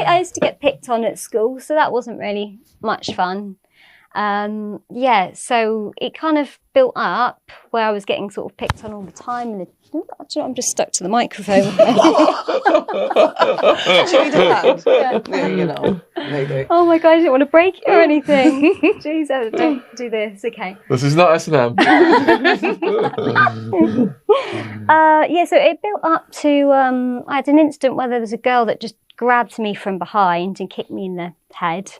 I used to get picked on at school, so that wasn't really much fun. Yeah, so it kind of built up where I was getting sort of picked on all the time. And I'm just stuck to the microphone. Should we do that? Yeah. No, you know. No. Oh my God, I didn't want to break it or anything. Jeez, don't do this. Okay. This is not S&M. Yeah, so it built up to, I had an incident where there was a girl that just grabbed me from behind and kicked me in the head.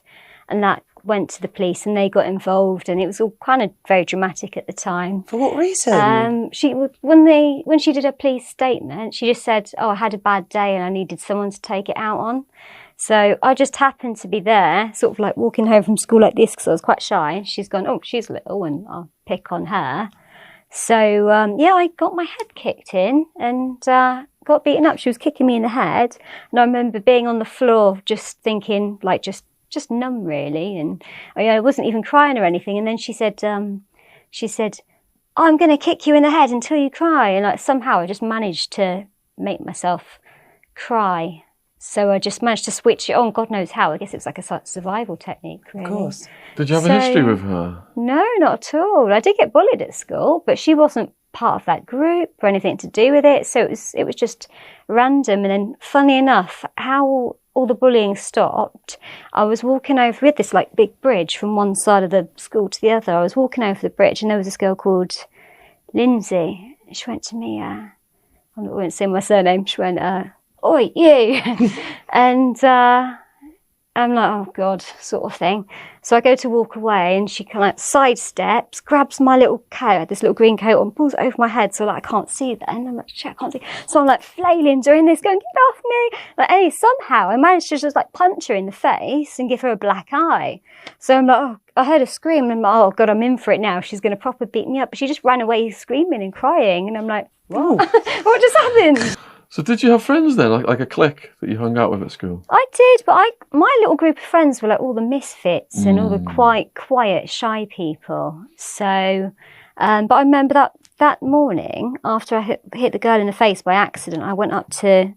And that went to the police and they got involved, and it was all kind of very dramatic at the time. For what reason? When she did her police statement, she just said, "Oh, I had a bad day and I needed someone to take it out on." So I just happened to be there, sort of like walking home from school like this because I was quite shy. She's gone, "Oh, she's little," and I'll pick on her. So yeah, I got my head kicked in and got beaten up. She was kicking me in the head, and I remember being on the floor just thinking, like, just numb really, and I wasn't even crying or anything. And then she said, "I'm going to kick you in the head until you cry." And like somehow I just managed to make myself cry. So I just managed to switch it on. God knows how. I guess it was like a survival technique. Really. Of course. Did you have a history with her? No, not at all. I did get bullied at school, but she wasn't part of that group or anything to do with it. So it was just random. And then, funny enough, how all the bullying stopped, I was walking over, we had this like big bridge from one side of the school to the other. I was walking over the bridge and there was this girl called Lindsay. She went to me, I won't say my surname, she went, "Oi, you." And I'm like, oh God, sort of thing. So I go to walk away and she kind of like sidesteps, grabs my little coat, I had this little green coat on, pulls it over my head so like I can't see then. I'm like, shit, I can't see. So I'm like flailing doing this, going, "Get off me." Like, and somehow I managed to just like punch her in the face and give her a black eye. So I'm like, oh, I heard her scream and I'm like, oh God, I'm in for it now. She's going to proper beat me up. But she just ran away screaming and crying. And I'm like, whoa, what just happened? So did you have friends then, like a clique that you hung out with at school? I did, but my little group of friends were like all the misfits and all the quite quiet, shy people. So, but I remember that morning after I hit the girl in the face by accident, I went up to.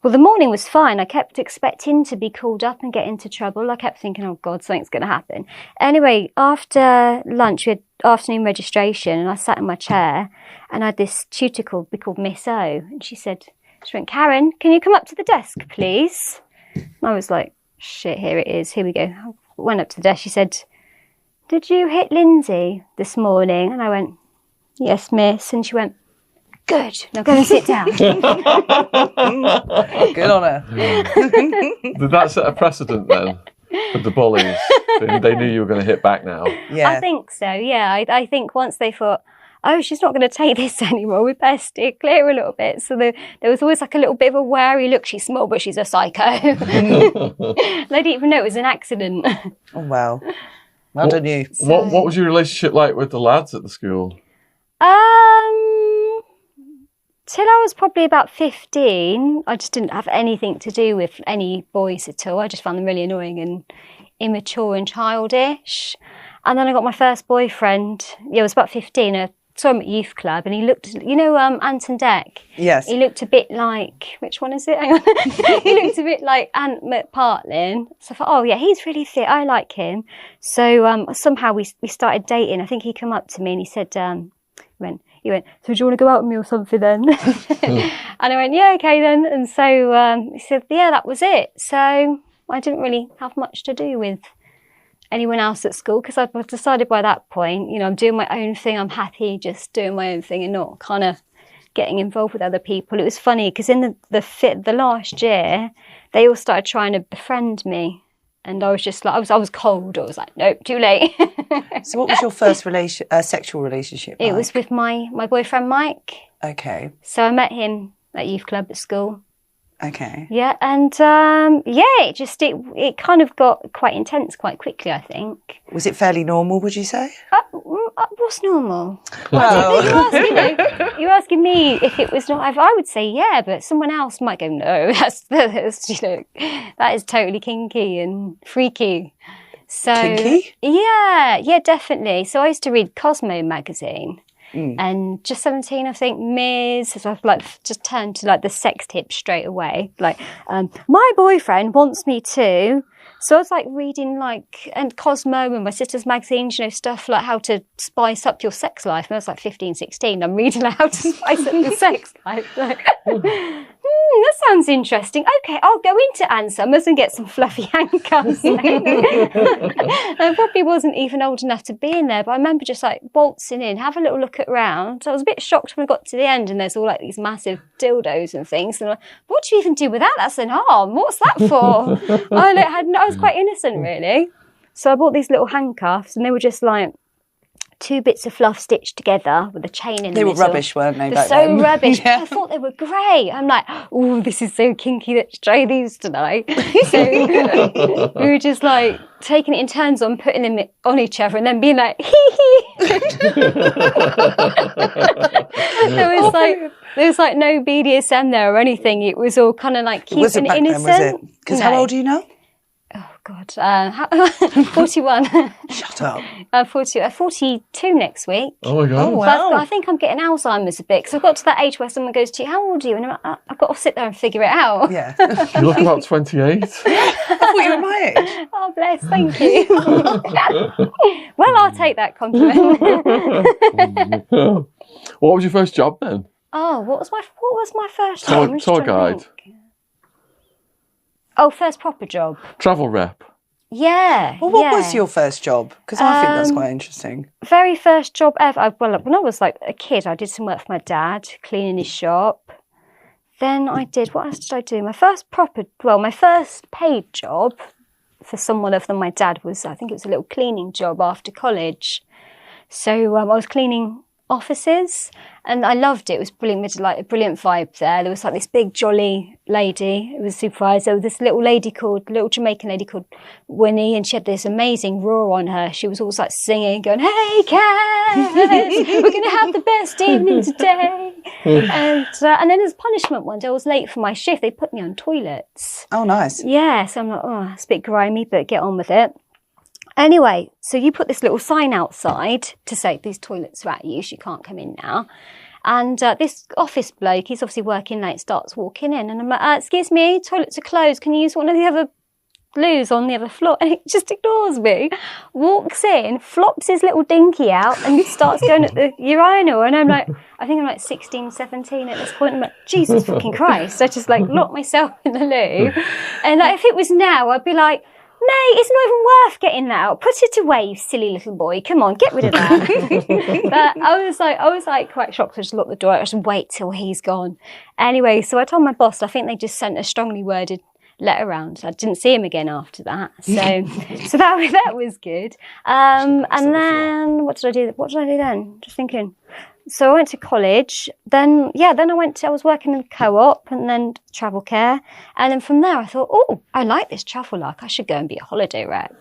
Well, the morning was fine. I kept expecting to be called up and get into trouble. I kept thinking, oh God, something's going to happen. Anyway, after lunch, we had afternoon registration and I sat in my chair and I had this tutor called Miss O. And she went, "Karen, can you come up to the desk, please?" And I was like, shit, here it is. Here we go. I went up to the desk. She said, "Did you hit Lindsay this morning?" And I went, "Yes, miss." And she went, "Good. Now go and sit down." Good on her. Did that set a precedent then with the bullies? They knew you were going to hit back now. Yeah. I think so, yeah. I think once they thought, oh, she's not going to take this anymore, we better steer clear a little bit. So there was always like a little bit of a wary look. She's small, but she's a psycho. They didn't even know it was an accident. Oh, wow. Well done you. What was your relationship like with the lads at the school? Till I was probably about 15, I just didn't have anything to do with any boys at all. I just found them really annoying and immature and childish. And then I got my first boyfriend. Yeah, I was about 15. I saw him at youth club and he looked, you know, Anton Deck? Yes. He looked a bit like, which one is it? Hang on. He looked a bit like Ant McPartlin. So I thought, oh yeah, he's really fit. I like him. So somehow we started dating. I think he came up to me and he said, he went, "So do you want to go out with me or something then?" And I went, "Yeah, okay then." And so he said, "Yeah, that was it." So I didn't really have much to do with anyone else at school because I decided by that point, you know, I'm doing my own thing. I'm happy just doing my own thing and not kind of getting involved with other people. It was funny because in the last year, they all started trying to befriend me. And I was just like, I was cold. I was like, nope, too late. So what was your first sexual relationship like? It was with my boyfriend, Mike. Okay. So I met him at youth club at school. Okay. Yeah, and it kind of got quite intense quite quickly, I think. Was it fairly normal, would you say? What's normal? Well, You're asking me if it was not. I would say yeah, but someone else might go no. That's you know, that is totally kinky and freaky. So kinky? Yeah, definitely. So I used to read Cosmo magazine. And just 17, I think, Ms. So I've like just turned to like the sex tip straight away. Like, my boyfriend wants me to. So I was like reading like, and Cosmo and my sister's magazines, you know, stuff like how to spice up your sex life. And I was like 15, 16. I'm reading like how to spice up your sex life. Like, that sounds interesting. Okay, I'll go into Ann Summers and get some fluffy handcuffs. I probably wasn't even old enough to be in there, but I remember just like waltzing in, have a little look around. So I was a bit shocked when I got to the end and there's all like these massive dildos and things. And I'm like, what do you even do with that? That's an arm. What's that for? I was quite innocent, really. So I bought these little handcuffs and they were just like 2 bits of fluff stitched together with a chain in the middle. They were rubbish, weren't they? They're so rubbish. Yeah. I thought they were great. I'm like, oh, this is so kinky. Let's try these tonight. So we were just like taking it in turns on putting them on each other and then being like, hee hee. There was like no BDSM there or anything. It was all kind of like cute and innocent. Then, was it? Because how old are you now? Oh, God. 41. Shut up. 42 next week. Oh, my God. Oh, wow. I think I'm getting Alzheimer's a bit because I've got to that age where someone goes to you, how old are you? And I'm like, I've got to sit there and figure it out. Yeah. You look about 28. I thought you were my age. Oh, bless. Thank you. Well, I'll take that compliment. What was your first job then? Oh, what was my first job? Tour guide. Oh, first proper job. Travel rep. Yeah. Well, what was your first job? Because I think that's quite interesting. Very first job ever. When I was like a kid, I did some work for my dad, cleaning his shop. Then I did, what else did I do? My first paid job for someone other than my dad was, I think it was a little cleaning job after college. So I was cleaning offices and I loved it. It was brilliant. We had like a brilliant vibe there. There was like this big jolly lady who was supervisor. There was this little Jamaican lady called Winnie, and she had this amazing roar on her. She was always like singing, going, "Hey Kaz, we're going to have the best evening today." And then as punishment one day, I was late for my shift. They put me on toilets. Oh, nice. Yeah, so I'm like, oh, it's a bit grimy, but get on with it. Anyway, so you put this little sign outside to say these toilets are at use, you can't come in now. And this office bloke, he's obviously working late, starts walking in. And I'm like, excuse me, toilets are closed. Can you use one of the other loos on the other floor? And he just ignores me, walks in, flops his little dinky out and starts going at the urinal. And I'm like, I think I'm like 16, 17 at this point. I'm like, Jesus fucking Christ. I just like locked myself in the loo. And like, if it was now, I'd be like, mate, it's not even worth getting that out. Put it away, you silly little boy. Come on, get rid of that. But I was like quite shocked. I just locked the door. I just wait till he's gone. Anyway, so I told my boss, I think they just sent a strongly worded letter around. I didn't see him again after that. So that was good. And then what did I do? What did I do then? Just thinking. So I went to college. Then I was working in co-op and then travel care. And then from there I thought, oh, I like this travel life. I should go and be a holiday rep.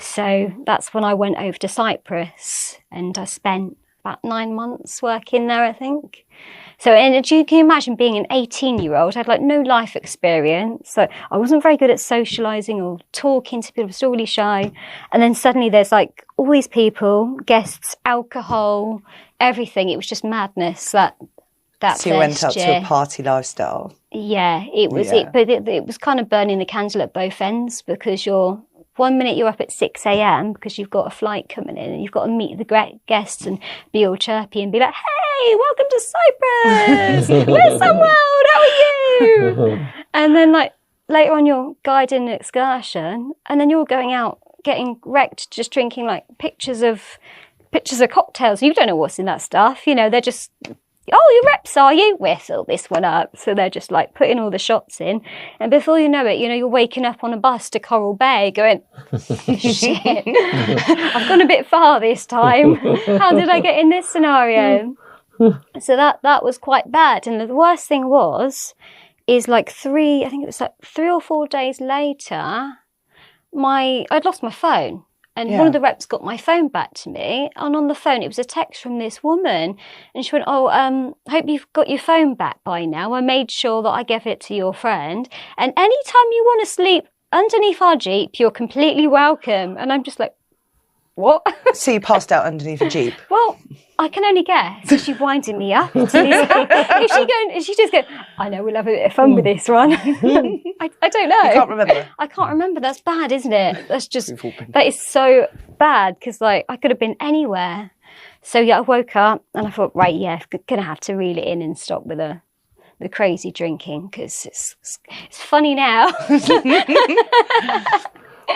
So that's when I went over to Cyprus and I spent about 9 months working there, I think. So, and you can imagine being an 18-year-old, I had like no life experience. So I wasn't very good at socialising or talking to people. I was still really shy. And then suddenly there's like all these people, guests, alcohol, everything. It was just madness. That so you went up to a party lifestyle. Yeah, it was. Yeah. It was kind of burning the candle at both ends because one minute you're up at 6 a.m. because you've got a flight coming in and you've got to meet the guests and be all chirpy and be like, hey, welcome to Cyprus. Where's some world? How are you? And then like later on you're guiding an excursion and then you're going out getting wrecked, just drinking like pictures of cocktails. You don't know what's in that stuff. You know, they're just, oh, you're reps, are you? We'll fill this one up. So they're just like putting all the shots in. And before you know it, you know, you're waking up on a bus to Coral Bay going, shit, I've gone a bit far this time. How did I get in this scenario? So that was quite bad. And the worst thing is like 3 or 4 days later, I'd lost my phone. And one of the reps got my phone back to me. And on the phone, it was a text from this woman. And she went, hope you've got your phone back by now. I made sure that I gave it to your friend. And anytime you want to sleep underneath our Jeep, you're completely welcome. And I'm just like, what? So you passed out underneath a Jeep? Well, I can only guess. Is she winding me up? Is she just going, I know, we'll have a bit of fun with this one. I don't know. You can't remember? I can't remember. That's bad, isn't it? That is so bad, because like I could have been anywhere. So yeah, I woke up and I thought, right, yeah, I'm going to have to reel it in and stop with the crazy drinking, because it's funny now.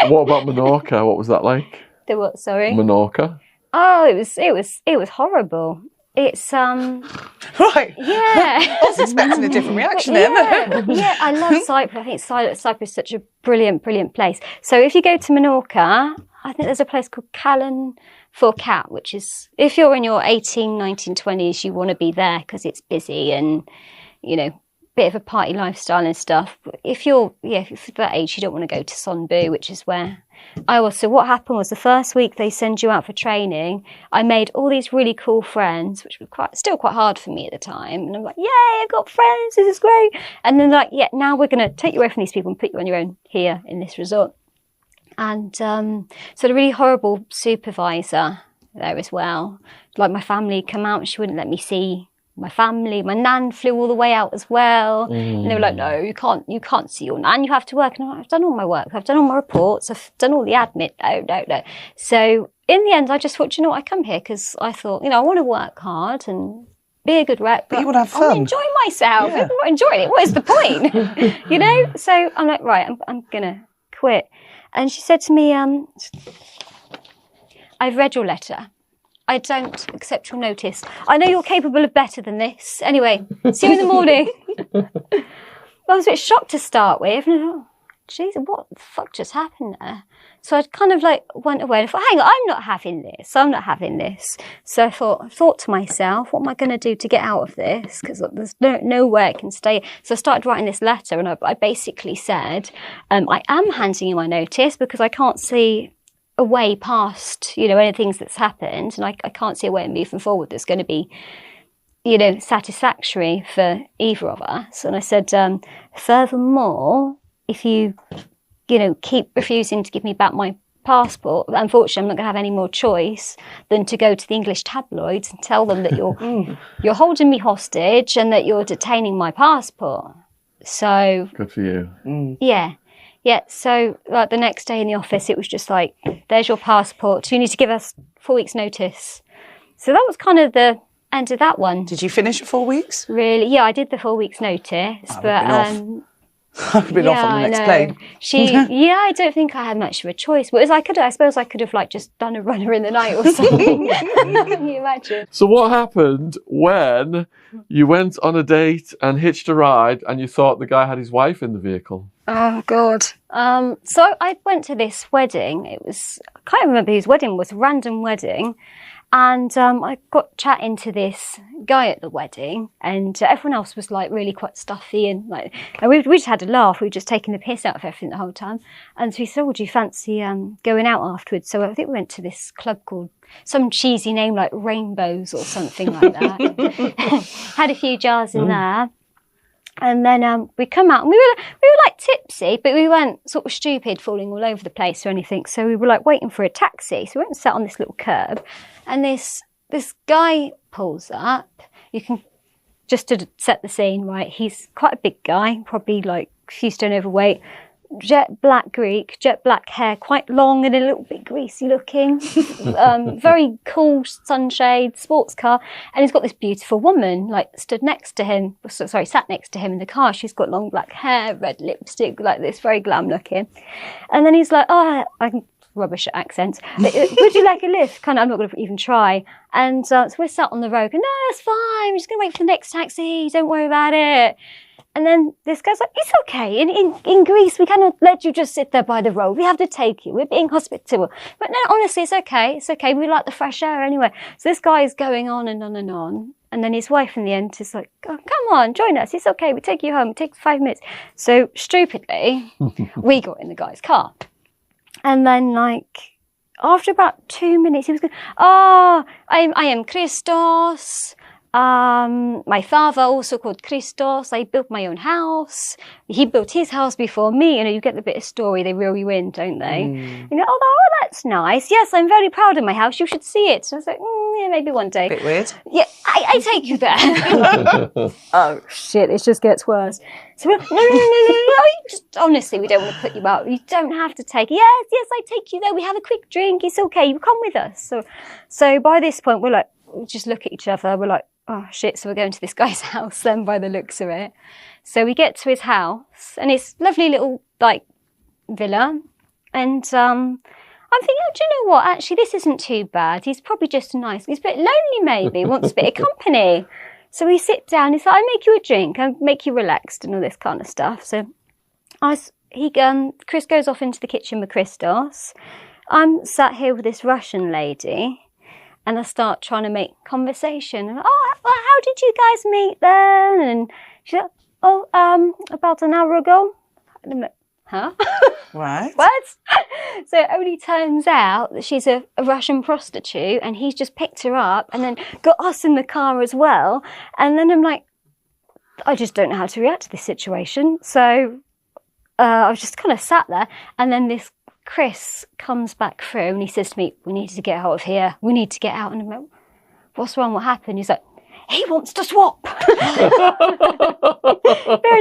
What about Menorca? What was that like? The what, sorry? Menorca? Oh, it was horrible. It's Right. Yeah. I was expecting a different reaction there. Yeah, I love Cyprus. I think Cyprus is such a brilliant place. So if you go to Menorca, I think there's a place called Callan Forcat, which is, if you're in your 18, 19, 20s, you want to be there because it's busy and, you know, bit of a party lifestyle and stuff. But if you're that age, you don't want to go to Sonbu, which is where I was. So what happened was, the first week they send you out for training, I made all these really cool friends, which were still quite hard for me at the time. And I'm like, yay, I've got friends, this is great. And then like, yeah, now we're going to take you away from these people and put you on your own here in this resort. And so the really horrible supervisor there as well, like my family come out, she wouldn't let me see my family. My nan flew all the way out as well. And they were like, no, you can't see your nan, you have to work. And I'm like, I've done all my work, I've done all my reports, I've done all the admin. No. So in the end, I just thought, you know what, I come here because I thought, you know, I want to work hard and be a good rep, but you want to have fun. I want to enjoy myself. Yeah. If I'm not enjoying it, what is the point? You know? So I'm like, right, I'm going to quit. And she said to me, I've read your letter. I don't accept your notice. I know you're capable of better than this. Anyway, see you in the morning. I was a bit shocked to start with. And I thought, geez, what the fuck just happened there? So I kind of like went away and I thought, hang on, I'm not having this. So I thought to myself, what am I going to do to get out of this? Because there's no way I can stay. So I started writing this letter, and I basically said, I am handing you my notice because I can't see a way past, you know, anything that's happened, and I can't see a way of moving forward that's going to be, you know, satisfactory for either of us. And I said, furthermore, if you know, keep refusing to give me back my passport, unfortunately, I'm not going to have any more choice than to go to the English tabloids and tell them that you're holding me hostage and that you're detaining my passport. So good for you. Yeah, so like the next day in the office, it was just like, there's your passport. You need to give us 4 weeks' notice. So that was kind of the end of that one. Did you finish your 4 weeks? Really? Yeah, I did the 4 weeks' notice. I've been off on the next plane. I don't think I had much of a choice. But I suppose I could have like just done a runner in the night or something. Can you imagine? So what happened when you went on a date and hitched a ride and you thought the guy had his wife in the vehicle? Oh, God. So I went to this wedding. I can't remember whose wedding it was, a random wedding. And I got chatting to this guy at the wedding, and everyone else was like really quite stuffy, and like, and we just had a laugh. We were just taking the piss out of everything the whole time. And so he said, would you fancy going out afterwards? So I think we went to this club called some cheesy name like Rainbows or something like that. Had a few jars in there. And then we come out and we were like tipsy, but we weren't sort of stupid, falling all over the place or anything. So we were like waiting for a taxi. So we went and sat on this little curb, and this guy pulls up. You can, just to set the scene, right? He's quite a big guy, probably like a few stone overweight, jet black Greek, jet black hair, quite long and a little bit greasy looking, very cool sunshade, sports car, and he's got this beautiful woman like sat next to him in the car. She's got long black hair, red lipstick, like this, very glam looking. And then he's like, oh, I can rubbish at accents. Would you like a lift? Kind of, I'm not going to even try. And so we're sat on the road, and no, it's fine. We're just going to wait for the next taxi. Don't worry about it. And then this guy's like, it's okay. In Greece, we cannot let you just sit there by the road. We have to take you. We're being hospitable. But no, honestly, it's okay. It's okay. We like the fresh air anyway. So this guy is going on and on and on. And then his wife in the end is like, oh, come on, join us. It's okay. We take you home. It takes 5 minutes. So stupidly, we got in the guy's car. And then like, after about 2 minutes, he was going, oh, I am Christos. My father, also called Christos, I built my own house. He built his house before me. You know, you get the bit of story, they reel you in, don't they? You go, oh, that's nice. Yes, I'm very proud of my house. You should see it. So I was like, yeah, maybe one day. Bit weird. Yeah, I take you there. Oh, shit, it just gets worse. So we're like, no. Just, honestly, we don't want to put you out. You don't have to take it. Yes, I take you there. We have a quick drink. It's okay. You come with us. So by this point, we just look at each other. We're like, oh, shit. So we're going to this guy's house then by the looks of it. So we get to his house and it's lovely little, like, villa. And I'm thinking, oh, do you know what? Actually, this isn't too bad. He's probably just nice. He's a bit lonely, maybe. Wants a bit of company. So we sit down. He's like, I make you a drink. I make you relaxed and all this kind of stuff. So Chris goes off into the kitchen with Christos. I'm sat here with this Russian lady. And I start trying to make conversation. And, oh, well, how did you guys meet then? And she's like, oh, about an hour ago. And I'm like, huh? Right. What? So it only turns out that she's a Russian prostitute and he's just picked her up and then got us in the car as well. And then I'm like, I just don't know how to react to this situation. So I was just kind of sat there. And then this Chris comes back through and he says to me, we need to get out of here. We need to get out. And I'm like, what's wrong? What happened? He's like, he wants to swap. Bearing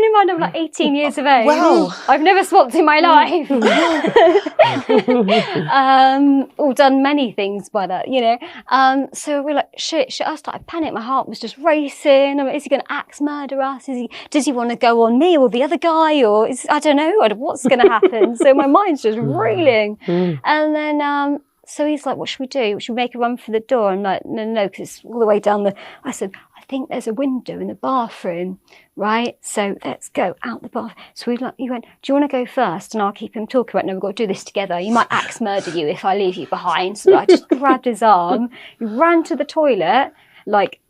in mind, I'm like 18 years of age. Wow. I've never swapped in my life. Or done many things by that, you know. So we're like, shit. I started panicking. My heart was just racing. Is he going to axe murder us? Does he want to go on me or the other guy? Or I don't know what's going to happen. So my mind's just reeling. And then so he's like, what should we do? Should we make a run for the door? I'm like, no, because it's all the way down I said, I think there's a window in the bathroom, right? So let's go out the bathroom. So he went, do you want to go first? And I'll keep him talking. Right, no, we've got to do this together. You might axe murder you if I leave you behind. So I just grabbed his arm, ran to the toilet,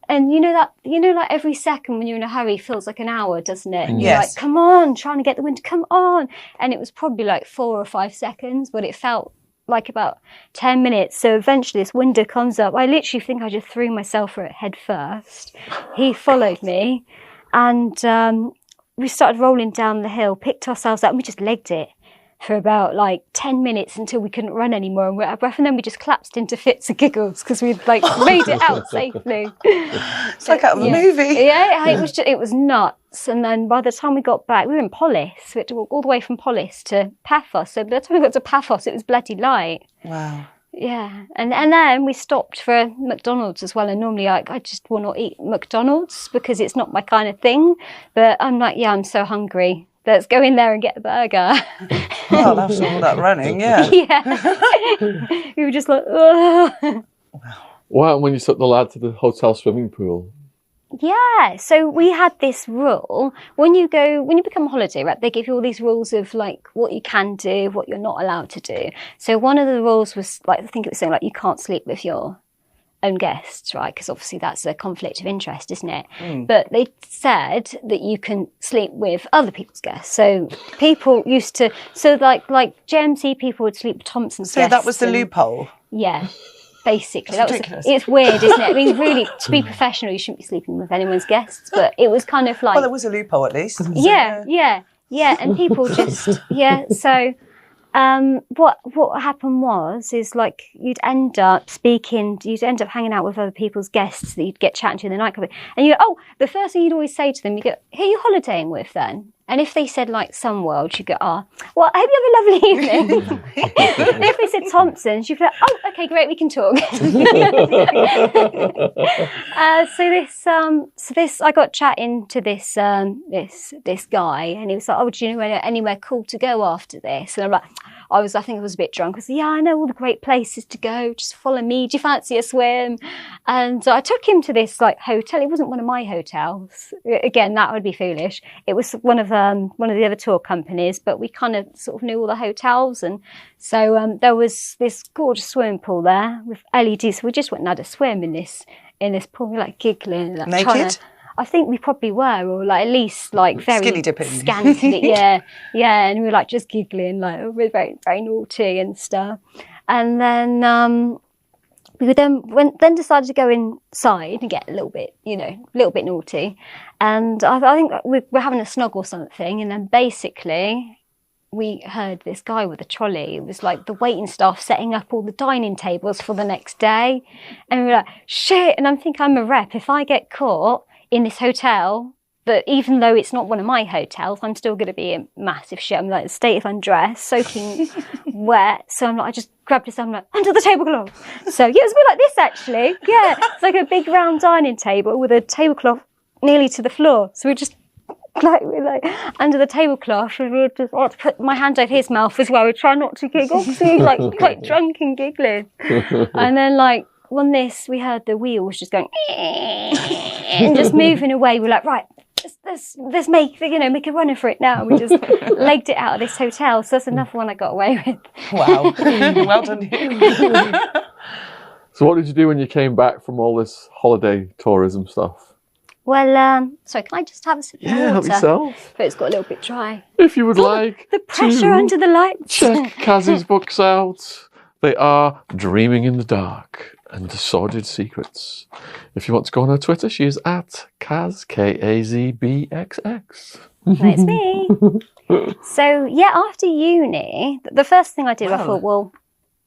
and you know, like every second when you're in a hurry feels like an hour, doesn't it? And you're like, come on, trying to get the window, come on. And it was probably like 4 or 5 seconds, but it felt like about 10 minutes. So eventually this window comes up. I literally think I just threw myself for it head first. He followed me and we started rolling down the hill, picked ourselves up and we just legged it for about like 10 minutes until we couldn't run anymore and we're out of breath. And then we just collapsed into fits of giggles because we'd like made it out safely. It's like out of a movie. Yeah, it was nuts. And then by the time we got back, we were in Polis. We had to walk all the way from Polis to Paphos. So by the time we got to Paphos, it was bloody light. Wow. Yeah, and then we stopped for McDonald's as well. And normally I just will not eat McDonald's because it's not my kind of thing. But I'm like, yeah, I'm so hungry. Let's go in there and get a burger. Well, after all that running, yeah. Yeah. We were just like, ugh. What happened when you took the lad to the hotel swimming pool? Yeah, so we had this rule. When you become a holiday rep, they give you all these rules of like what you can do, what you're not allowed to do. So one of the rules was like, I think it was saying like you can't sleep with your own guests, right? Because obviously that's a conflict of interest, isn't it? But they said that you can sleep with other people's guests. So people used to, like JMC people would sleep with Thompson's guests. So that was the loophole? Yeah. Basically, That's ridiculous. It's weird, isn't it? I mean, really, to be professional, you shouldn't be sleeping with anyone's guests, but it was kind of like... Well, there was a loophole at least. Yeah, and people just... Yeah, so what happened is like you'd end up hanging out with other people's guests that you'd get chatting to in the nightclub, and you go, oh, the first thing you'd always say to them, you go, who are you holidaying with then? And if they said like some world, you'd go, well, I hope you have a lovely evening. If they said Thompson's, you'd be like, oh, okay, great, we can talk. So this, I got chatting to this guy, and he was like, oh, do you know anywhere cool to go after this? And I'm like, I think I was a bit drunk. I was like, yeah, I know all the great places to go. Just follow me. Do you fancy a swim? And I took him to this like hotel. It wasn't one of my hotels. Again, that would be foolish. It was one of the other tour companies, but we kind of sort of knew all the hotels. And so there was this gorgeous swimming pool there with LEDs. So we just went and had a swim in this pool. We were like giggling. Like, naked? I think we probably were, or like at least like very skinny dipping. Scantily, yeah, and we were like just giggling, like we're very, very naughty and stuff. And then we then decided to go inside and get a little bit, naughty. And I think we're having a snog or something. And then basically we heard this guy with a trolley. It was like the waiting staff setting up all the dining tables for the next day. And we were like, shit. And I'm thinking, I'm a rep. If I get caught in this hotel, but even though it's not one of my hotels, I'm still going to be in massive shit. I'm like a state of undress, soaking wet. So I'm like, I just grabbed this, I'm like, under the tablecloth. So yeah, it was a bit like this actually. Yeah, it's like a big round dining table with a tablecloth nearly to the floor. So we're like under the tablecloth, and we just had to put my hand over his mouth as well. We try not to giggle, so like quite drunk and giggling. And then like on this, we heard the wheels just going and just moving away. We're like, right. Let's make a runner for it now. We just legged it out of this hotel. So that's another one I got away with. Wow. Well done you. So what did you do when you came back from all this holiday tourism stuff? Well, sorry, can I just have a sip of water? Help yourself. But it's got a little bit dry. If you would like the pressure under the lights. Check KAZ's books out. They are Dreaming in the Dark and Sordid Secrets. If you want to go on her Twitter, she is at KAZ, KAZBXX. That's me. So, yeah, after uni, the first thing I did, I thought, well...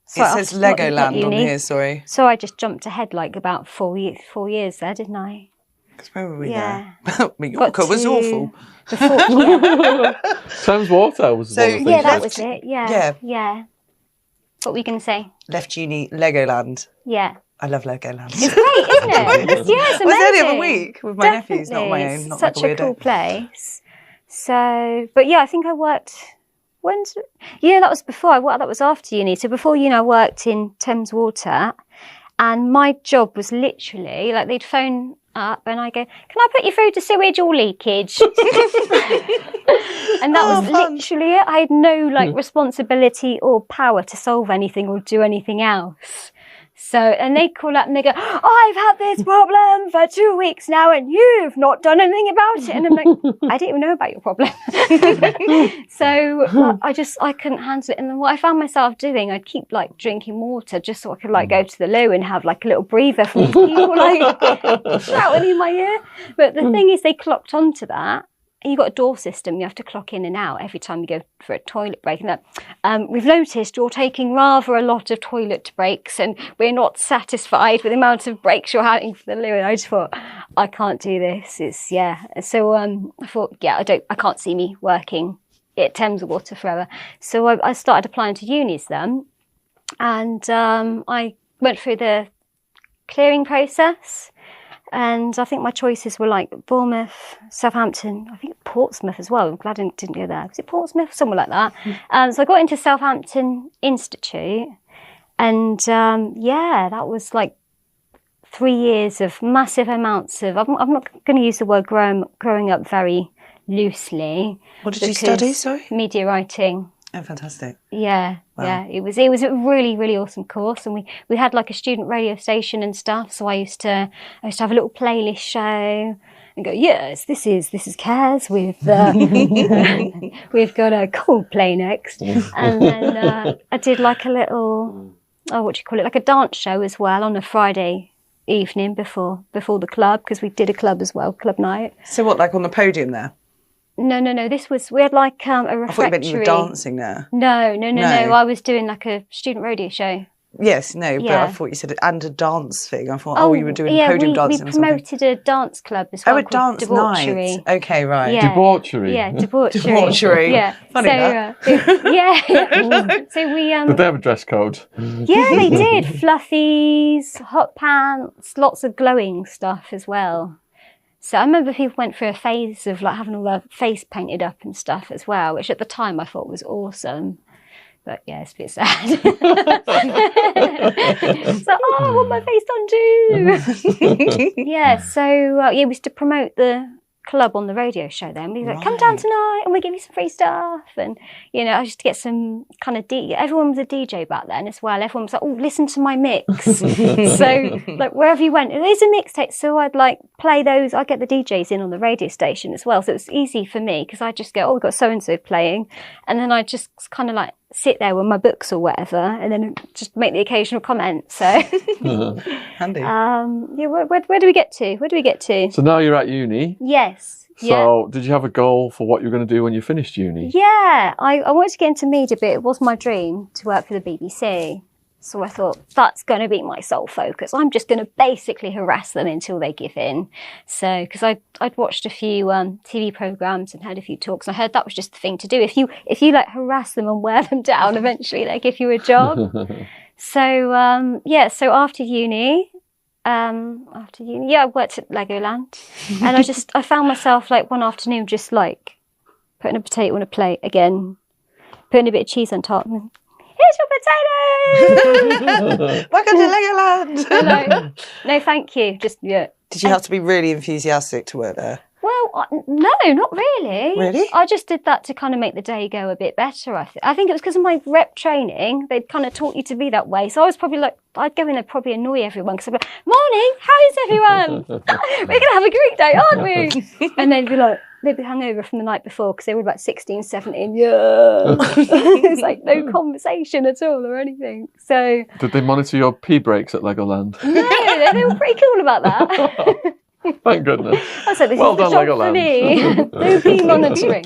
Sorry, it says Legoland on here, sorry. So I just jumped ahead like about 4 years there, didn't I? Because where were we there? Mallorca was awful. Thames Water was one of the things. Yeah, that was it. Yeah. What were you going to say? Left uni, Legoland. Yeah. I love Legoland. It's great, isn't it? It's amazing. I was there the other week with my nephews, not my own. Not such like a cool place. So, but yeah, I think I worked... that was before. That was after uni. So before uni, I worked in Thames Water, and my job was literally like they'd phone up and I go, "Can I put you through to sewage or leakage?" And that was literally it. I had no responsibility or power to solve anything or do anything else. So, and they call up and they go, "I've had this problem for 2 weeks now and you've not done anything about it." And I'm like, I didn't even know about your problem. So I couldn't handle it. And then what I found myself doing, I'd keep drinking water just so I could go to the loo and have a little breather from these people shouting in my ear. But the thing is, they clocked onto that. You've got a door system, you have to clock in and out every time you go for a toilet break. And we've noticed you're taking rather a lot of toilet breaks and we're not satisfied with the amount of breaks you're having for the loo. And I just thought, I can't do this. So I thought, I can't see me working at Thames Water forever. So I started applying to unis then. And I went through the clearing process. And I think my choices were Bournemouth, Southampton, I think Portsmouth as well. I'm glad I didn't go there. Was it Portsmouth? Somewhere like that. So I got into Southampton Institute. And that was 3 years of massive amounts of, I'm not going to use the word growing up very loosely. What did you study, sorry? Media writing. Oh, fantastic. Yeah, wow. Yeah. It was a really, really awesome course. And we had a student radio station and stuff. So I used to have a little playlist show and go, yes, this is KAZ with, we've got a Coldplay next. And then I did a little, a dance show as well on a Friday evening before the club, because we did a club as well, club night. So what, on the podium there? No. We had a refectory. I thought you meant you were dancing there. No. I was doing a student radio show. Yes, but I thought you said and a dance thing. I thought, you were doing podium dancing or something. We promoted a dance club as well. Oh, a dance night. Okay, right. Yeah. Debauchery. Yeah, debauchery. Debauchery. Yeah. Funny that. So we... Did they have a dress code? Yeah, they did. Fluffies, hot pants, lots of glowing stuff as well. So I remember people went through a phase of having all their face painted up and stuff as well, which at the time I thought was awesome. But yeah, it's a bit sad. So, I want my face done too. Yeah, so we used to promote the club on the radio show then. We were come down tonight and we'll give you some free stuff. And, I used to get some kind of everyone was a DJ back then as well. Everyone was listen to my mix. So, wherever you went, there's a mixtape. So I'd play those. I'd get the DJs in on the radio station as well. So it was easy for me because I'd just go, we've got so-and-so playing. And then I'd just kind of sit there with my books or whatever, and then just make the occasional comment. So handy. Where do we get to? So now you're at uni. Yes. So did you have a goal for what you're going to do when you finished uni? Yeah, I wanted to get into media, but it was my dream to work for the BBC. So I thought, that's going to be my sole focus. I'm just going to basically harass them until they give in. So, because I'd watched a few TV programmes and heard a few talks. I heard that was just the thing to do. If you like harass them and wear them down, eventually they give you a job. So, so after uni, I worked at Legoland. And I found myself like one afternoon just like putting a potato on a plate again, putting a bit of cheese on top, and here's your potato! Welcome to Legoland! No, thank you. Just, yeah. Did you have to be really enthusiastic to work there? Well, no, not really. Really? I just did that to kind of make the day go a bit better, I think it was because of my rep training. They'd kind of taught you to be that way. So I was probably like, I'd go in and probably annoy everyone because I'd be like, morning, how is everyone? We're going to have a great day, aren't we? And they'd be hungover from the night before because they were about 16, 17. Yeah. It was like no conversation at all or anything. So. Did they monitor your pee breaks at Legoland? No, they were pretty cool about that. Thank goodness. I was like, this well is the done, job Legoland. for me. No pee monitoring.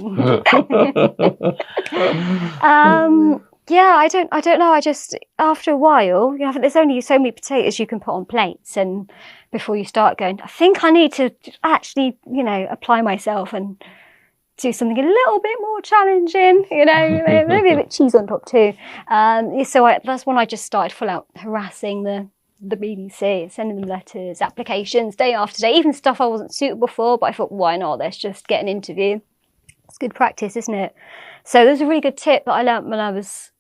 I don't know. I just, after a while, there's only so many potatoes you can put on plates, and before you start going, I think I need to actually, apply myself and do something a little bit more challenging, maybe a bit cheese on top too. So that's when I just started full out harassing the BBC, sending them letters, applications, day after day, even stuff I wasn't suitable for, but I thought, why not? Let's just get an interview. It's good practice, isn't it? So there's a really good tip that I learnt when I was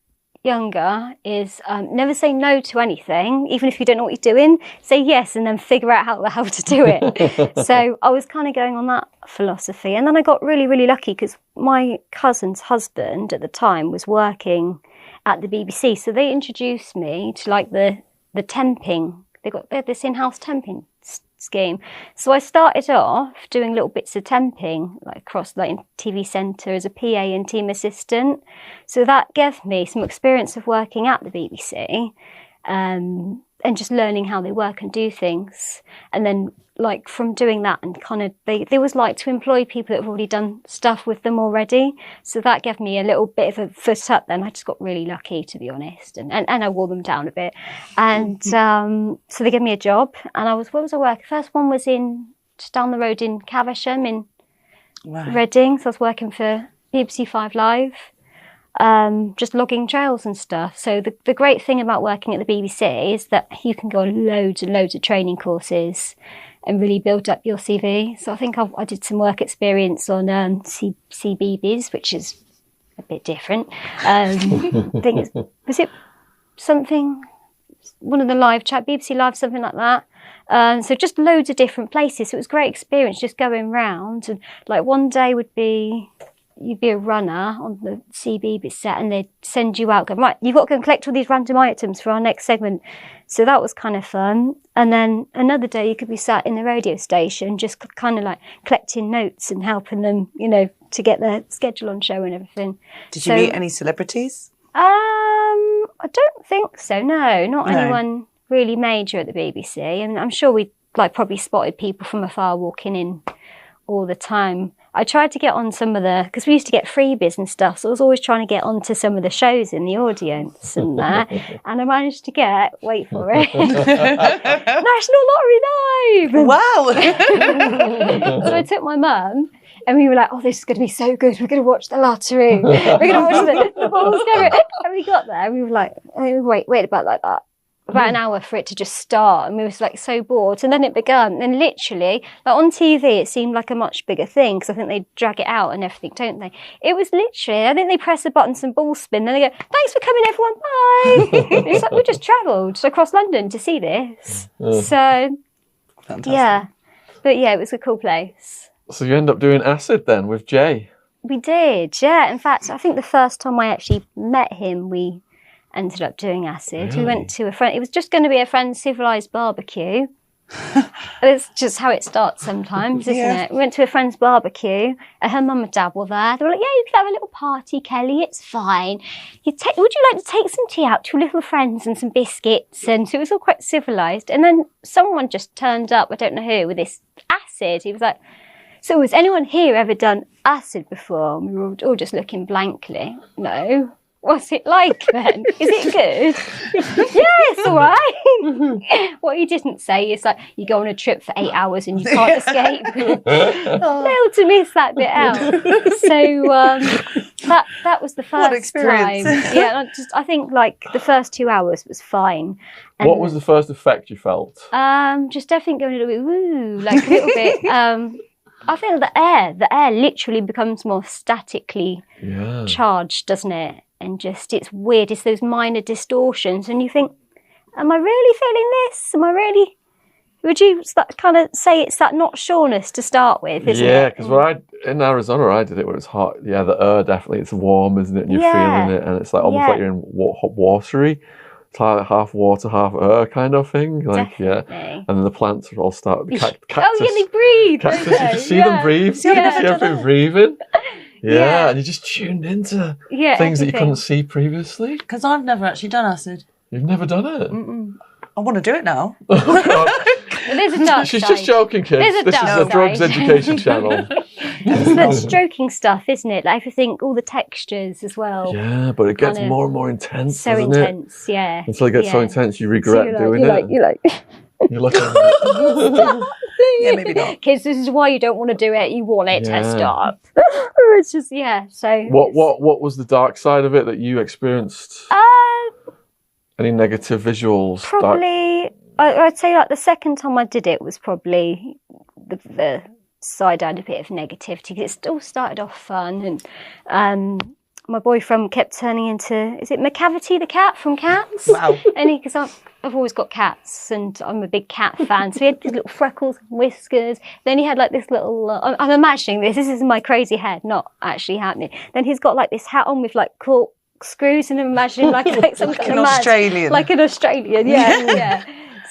younger is never say no to anything, even if you don't know what you're doing. Say yes and then figure out how to do it. So I was kind of going on that philosophy, and then I got really, really lucky because my cousin's husband at the time was working at the BBC, so they introduced me to like the temping. They had this in-house temping scheme. So I started off doing little bits of temping, like across like in TV Centre as a PA and team assistant. So that gave me some experience of working at the BBC, and just learning how they work and do things. And then like from doing that and kind of, they always like to employ people that have already done stuff with them already. So that gave me a little bit of a foot up then. I just got really lucky, to be honest. And I wore them down a bit. And so they gave me a job, and where was I working? First one was just down the road in Caversham in Reading. So I was working for BBC 5 Live. Just logging trails and stuff. So the great thing about working at the BBC is that you can go on loads and loads of training courses and really build up your CV. So I think I did some work experience on CBeebies, which is a bit different. I think was it something, one of the live chat, BBC Live, something like that. So just loads of different places. So it was a great experience just going round, and like one day you'd be a runner on the CBeebies set, and they'd send you out, going, right, you've got to go and collect all these random items for our next segment. So that was kind of fun. And then another day you could be sat in the radio station, just kind of like collecting notes and helping them, to get their schedule on show and everything. Did you meet any celebrities? I don't think so. No, not anyone really major at the BBC. I mean, I'm sure we probably spotted people from afar walking in all the time. I tried to get on some of because we used to get freebies and stuff, so I was always trying to get onto some of the shows in the audience and that, and I managed to get, wait for it, National Lottery Live! Wow! So I took my mum, and we were like, oh, this is going to be so good, we're going to watch the lottery, we're going to watch the balls going, and we got there, and we were like, oh, wait about an hour for it to just start, and we were like so bored, and then it began, and literally on TV it seemed like a much bigger thing because I think they drag it out and everything, don't they? It was literally, I think they press the button, some balls spin, then they go, thanks for coming everyone, bye. It's like we just travelled across London to see this. So fantastic. Yeah, but yeah, it was a cool place. So you end up doing acid then with Jay? We did, yeah. In fact, I think the first time I actually met him, we ended up doing acid. Really? We went to it was just going to be a friend's civilised barbecue. It's just how it starts sometimes, isn't it? We went to a friend's barbecue and her mum and dad were there. They were like, yeah, you can have a little party, Kelly, it's fine. Would you like to take some tea out to your little friends and some biscuits? And so it was all quite civilised. And then someone just turned up, I don't know who, with this acid. He was like, so has anyone here ever done acid before? And we were all just looking blankly. No. What's it like then? Is it good? Yeah, it's all right. What he didn't say is like, you go on a trip for 8 hours and you can't escape. Failed to miss that bit out. So that was the first time. Yeah, I think like the first 2 hours was fine. And what was the first effect you felt? Just everything going a little bit, woo, like a little bit. I feel the air literally becomes more statically charged, doesn't it? And just, it's weird, it's those minor distortions. And you think, am I really feeling this? Am I really... Would you kind of say it's that not sureness to start with, isn't it? Yeah, because in Arizona, I did it where it's hot. Yeah, the air definitely, it's warm, isn't it? And you're feeling it, and it's like almost like you're in hot watery. It's like half water, half air kind of thing. Like, definitely. And then the plants are all start... Cactus, oh, yeah, they breathe. Cactus, you can see them breathe. See everything breathing. Yeah, and you just tuned into things that you couldn't see previously. Because I've never actually done acid. You've never done it? I want to do it now. There's a dark She's side. Just joking, kids. This is a drugs education channel. It's that stroking stuff, isn't it? Like everything, all the textures as well. Yeah, but it gets more and more intense, so intense, yeah. Until it gets so intense, you regret doing it. You're like, yeah, maybe not. Kids, this is why you don't want to do it. You want it to stop. It's just, so... What was the dark side of it that you experienced? Any negative visuals? Probably, I'd say like the second time I did it was probably the side I had a bit of negativity. Because it all started off fun and... my boyfriend kept turning into, is it McCavity the cat from Cats? Wow. And because I've always got cats and I'm a big cat fan. So he had these little freckles and whiskers. Then he had like this little, I'm imagining this is in my crazy head, not actually happening. Then he's got like this hat on with like corkscrews and I'm imagining like some like kind an of Australian. Like an Australian, yeah.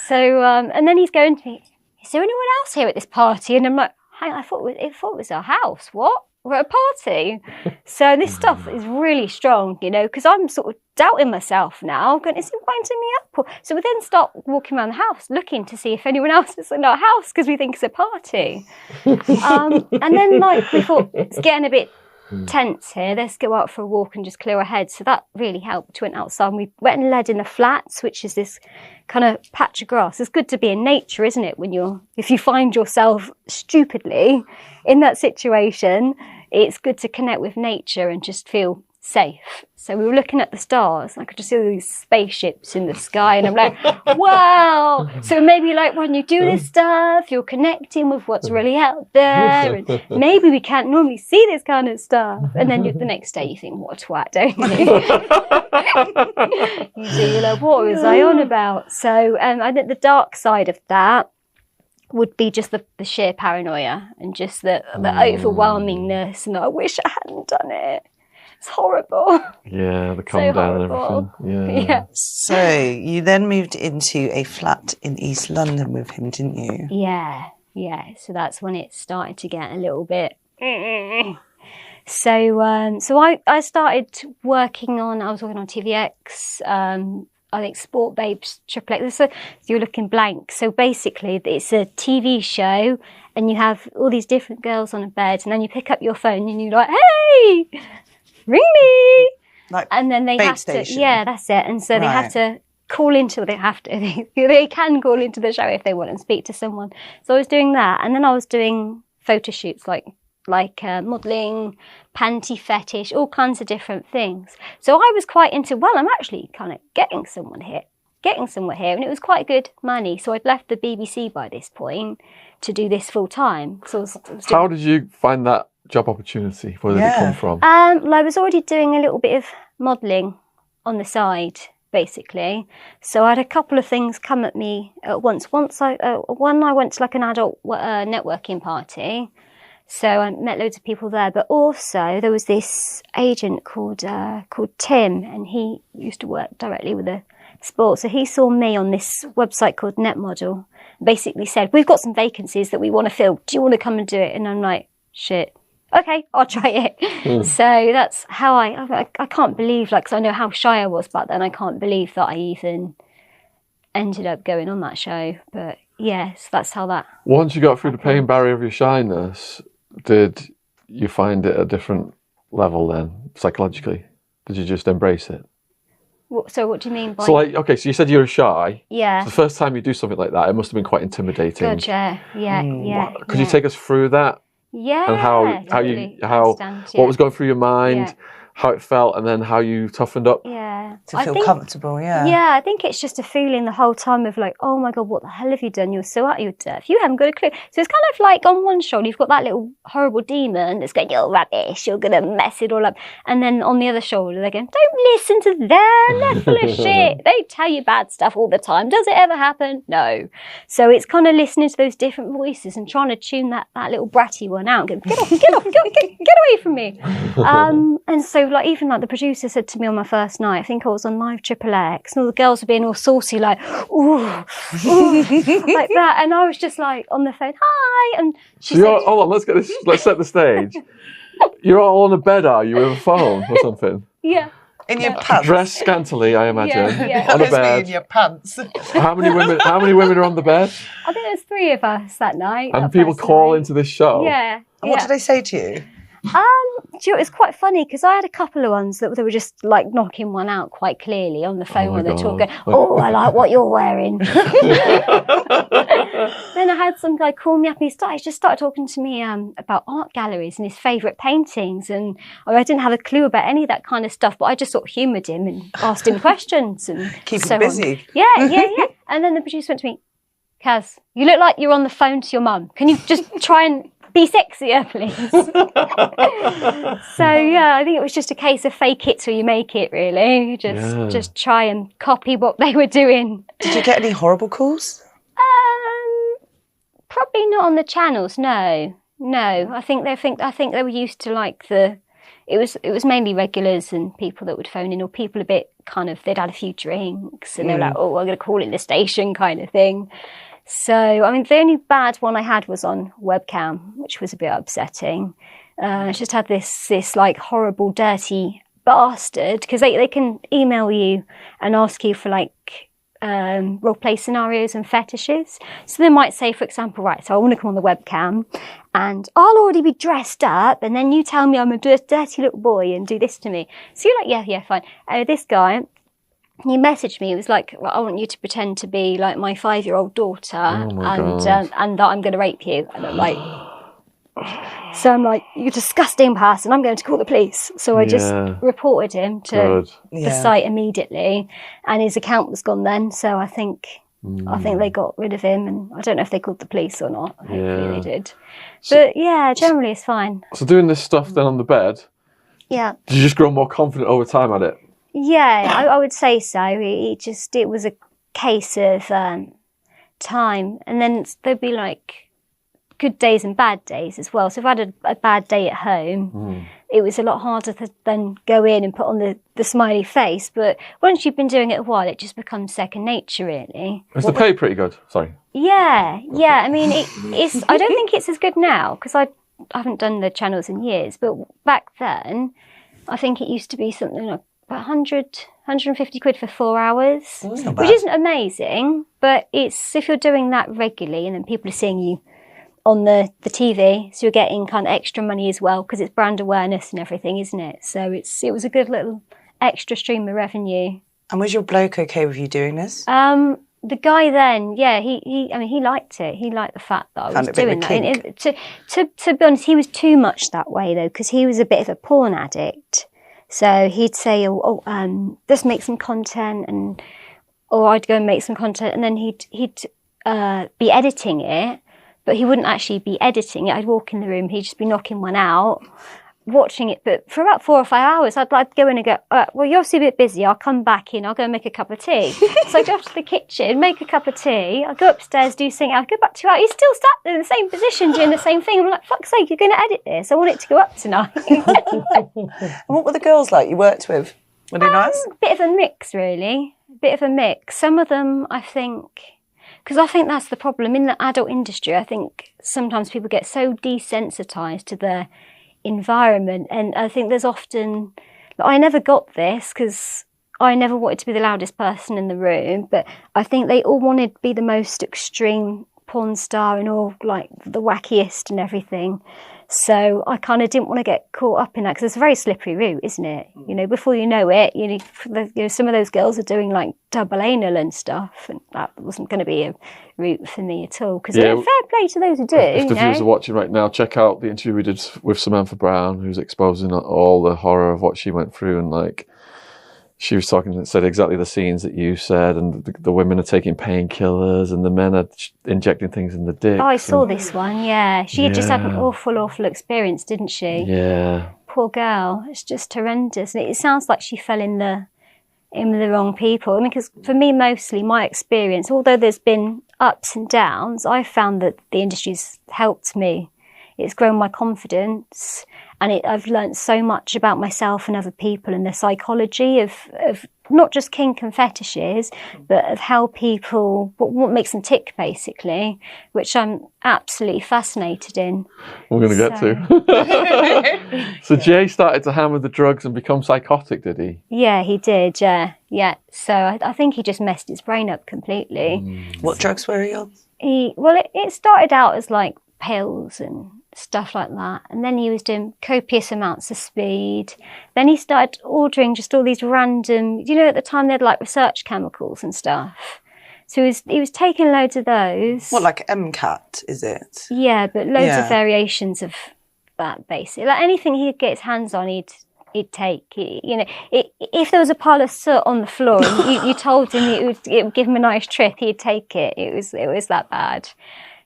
So, and then he's going to me, is there anyone else here at this party? And I'm like, hang on, I thought it was our house. What? We're at a party. So this stuff is really strong, because I'm sort of doubting myself now, going, is it winding me up? So we then start walking around the house looking to see if anyone else is in our house because we think it's a party. And then we thought, it's getting a bit tense here. Let's go out for a walk and just clear our heads. So that really helped. We went outside and we went and led in the flats, which is this kind of patch of grass. It's good to be in nature, isn't it? If you find yourself stupidly in that situation, it's good to connect with nature and just feel safe. So we were looking at the stars and I could just see all these spaceships in the sky and I'm like, wow. So maybe like when you do this stuff, you're connecting with what's really out there and maybe we can't normally see this kind of stuff. And then the next day you think, what a twat, don't you? You're like, what was I on about? So I think the dark side of that would be just the sheer paranoia and just the overwhelmingness and I wish I hadn't done it. It's horrible. Yeah, the calm down and everything. Yeah. So you then moved into a flat in East London with him, didn't you? Yeah. So that's when it started to get a little bit... So I started working on TVX, I think Sport Babes, Triple X. So you're looking blank. So basically, it's a TV show, and you have all these different girls on a bed, and then you pick up your phone, and you're like, "Hey, ring me!" And then they have station. to, that's it. And so they have to call into. They can call into the show if they want and speak to someone. So I was doing that, and then I was doing photo shoots, like modelling, panty fetish, all kinds of different things. So I was quite into, I'm actually kind of getting somewhere here. And it was quite good money. So I'd left the BBC by this point to do this full time. So how did you find that job opportunity? Where did it come from? I was already doing a little bit of modelling on the side, basically. So I had a couple of things come at me at once. One I went to like an adult networking party. So I met loads of people there. But also there was this agent called Tim, and he used to work directly with the sport. So he saw me on this website called Netmodel, basically said, we've got some vacancies that we want to fill. Do you want to come and do it? And I'm like, shit. Okay, I'll try it. So that's how I can't believe, like, 'cause I know how shy I was back then. I can't believe that I even ended up going on that show. But yes, that's how that. Once you got through the pain barrier of your shyness, did you find it a different level then, psychologically? Did you just embrace it? So what do you mean by... So like, okay, so you said you were shy. Yeah. So the first time you do something like that, it must have been quite intimidating. Gotcha. Yeah. Could you take us through that? Yeah. And what was going through your mind, how it felt, and then how you toughened up? Yeah. To feel comfortable, Yeah, I think it's just a feeling the whole time of like, oh my God, what the hell have you done? You're so out of your depth. You haven't got a clue. So it's kind of like on one shoulder, you've got that little horrible demon that's going, you're rubbish, you're going to mess it all up. And then on the other shoulder, they're going, don't listen to them, they're full of shit. They tell you bad stuff all the time. Does it ever happen? No. So it's kind of listening to those different voices and trying to tune that little bratty one out. Get off, get away from me. And so like even like the producer said to me on my first night, I think I was on Live XXX, and all the girls were being all saucy, like, ooh, like that. And I was just like on the phone, hi. And she said, hold on, let's set the stage. You're all on a bed, are you, with a phone or something? Yeah. In your pants. Dressed scantily, I imagine. Yeah. On a bed. In your pants. How many women are on the bed? I think there's 3 of us that night. And people call into this show. Yeah. And what did they say to you? It's quite funny because I had a couple of ones that they were just like knocking one out quite clearly on the phone when they're talking. Oh, I like what you're wearing. Then I had some guy call me up and he just started talking to me about art galleries and his favourite paintings, and I didn't have a clue about any of that kind of stuff, but I just sort of humoured him and asked him questions and keep him busy. Yeah. And then the producer went to me, Kaz, you look like you're on the phone to your mum. Can you just try and be sexier, please? So yeah, I think it was just a case of fake it till you make it, really. Just try and copy what they were doing. Did you get any horrible calls? Probably not on the channels. No. I think they were used to like it was mainly regulars and people that would phone in, or people a bit kind of, they'd had a few drinks and they were like, oh, I'm going to call in the station kind of thing. So, I mean, the only bad one I had was on webcam, which was a bit upsetting. I just had this like horrible, dirty bastard, because they can email you and ask you for like role play scenarios and fetishes. So they might say, for example, right, so I want to come on the webcam and I'll already be dressed up, and then you tell me I'm a dirty little boy and do this to me. So you're like, yeah, fine. This guy, he messaged me. It was like, well, I want you to pretend to be like my 5-year-old daughter, and that I'm going to rape you. And I'm like, so I'm like, you're a disgusting person. I'm going to call the police. So I just reported him to the site immediately, and his account was gone then. So I think they got rid of him, and I don't know if they called the police or not. Hopefully they did. But yeah, generally it's fine. So doing this stuff then on the bed, did you just grow more confident over time at it? Yeah, I would say so. It was a case of time, and then there'd be like good days and bad days as well. So if I had a bad day at home, it was a lot harder to then go in and put on the smiley face. But once you've been doing it a while, it just becomes second nature, really. Is the pay pretty good? Sorry. Yeah. I mean, it's. I don't think it's as good now because I haven't done the channels in years. But back then, I think it used to be something like 150 quid for 4 hours, which isn't amazing, but it's, if you're doing that regularly and then people are seeing you on the TV, so you're getting kind of extra money as well, because it's brand awareness and everything, isn't it? So it was a good little extra stream of revenue. And was your bloke okay with you doing this? The guy then, he liked it. He liked the fact that I was doing that. And to be honest, he was too much that way though, because he was a bit of a porn addict. So he'd say, let's make some content, or I'd go and make some content, and then he'd be editing it, but he wouldn't actually be editing it. I'd walk in the room, he'd just be knocking one out, watching it, but for about 4 or 5 hours, I'd like to go in and go, well, you're obviously a bit busy. I'll come back in. I'll go and make a cup of tea. So I go up to the kitchen, make a cup of tea. I go upstairs, do something. I go back 2 hours. He's still sat there in the same position doing the same thing. I'm like, fuck's sake, you're going to edit this. I want it to go up tonight. And what were the girls like you worked with? Were they nice? A bit of a mix, really. A bit of a mix. Some of them, I think, because I think that's the problem. In the adult industry, I think sometimes people get so desensitised to their environment, and I think there's often, I never got this because I never wanted to be the loudest person in the room, but I think they all wanted to be the most extreme porn star and all like the wackiest and everything. So I kind of didn't want to get caught up in that because it's a very slippery route, isn't it? You know, before you know it, some of those girls are doing like double anal and stuff, and that wasn't going to be a route for me at all. Because fair play to those who do. If the viewers are watching right now, check out the interview we did with Samantha Brown, who's exposing all the horror of what she went through, and like she was talking and said exactly the scenes that you said, and the women are taking painkillers and the men are injecting things in the dick. Oh, I saw this one, yeah. She had just had an awful experience, didn't she? Yeah. Poor girl. It's just horrendous. And it sounds like she fell in the wrong people. I mean, because for me, mostly my experience, although there's been ups and downs, I've found that the industry's helped me. It's grown my confidence, and I've learnt so much about myself and other people and the psychology of not just kink and fetishes, but of how people, what makes them tick, basically, which I'm absolutely fascinated in. We're going to get to. So Jay started to hammer the drugs and become psychotic, did he? Yeah, he did, yeah. So I think he just messed his brain up completely. What drugs were he on? It started out as like pills and stuff like that, and then he was doing copious amounts of speed. Then he started ordering just all these random, at the time they had like research chemicals and stuff, so he was taking loads of those. What, like MCAT, is it? Yeah, but loads of variations of that, basically. Like anything he'd get his hands on, he'd take. If there was a pile of soot on the floor and you told him it would give him a nice trip, he'd take it. It was that bad.